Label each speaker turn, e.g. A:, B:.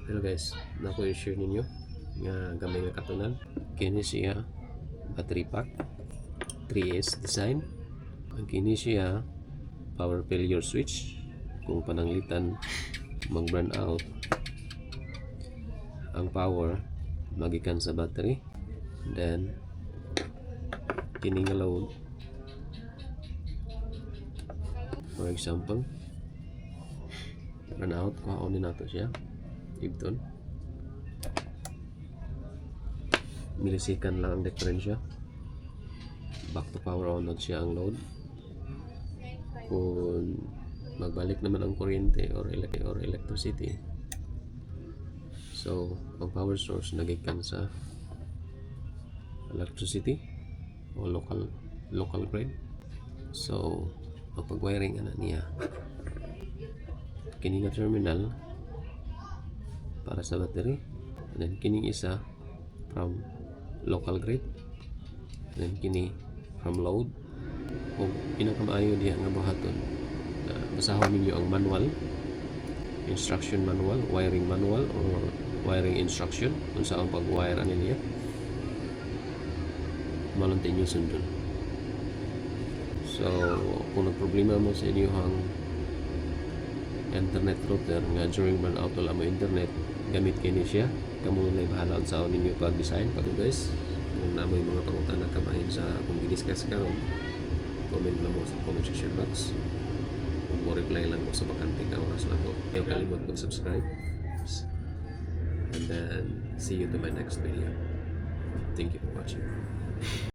A: Pero guys, nako i-share ninyo nga gamay nga katunan. Kini siya battery pack 3S design. Ang kini siya power failure switch. Kung pananglitan mag-burn out ang power magikan sa battery, then kini nga load, for example burn out, kuhaon nato siya ibton millisecond lang ang diferensya, back to power on na siya ang load. Kung magbalik naman ang kuryente or electricity, so ang power source nagikan sa electricity o local grid. So ang pag-wiring ana niya, kini nga terminal para sa battery, and then kining isa from local grid, and then kini from load. Kung pinakamaayo diya nga buhaton, basahon ninyo ang manual, instruction manual, wiring manual or wiring instruction kung saan pag-wire ani niya, maluntin nyo sundon. So kung nagproblema mo sa inyong internet router nga during burnout wala mo internet, gamit kini siya. Kamo na bahala sa ninyo pag-design pa guys. Kung namoy mga pangutana kamahin sa kung i-discuss karon, comment lang mo sa comment section box. Kung mo reply lang mo sa bakanting na oras lang ko. Ayaw kalimot mag-subscribe. And then see you to my next video. Thank you for watching.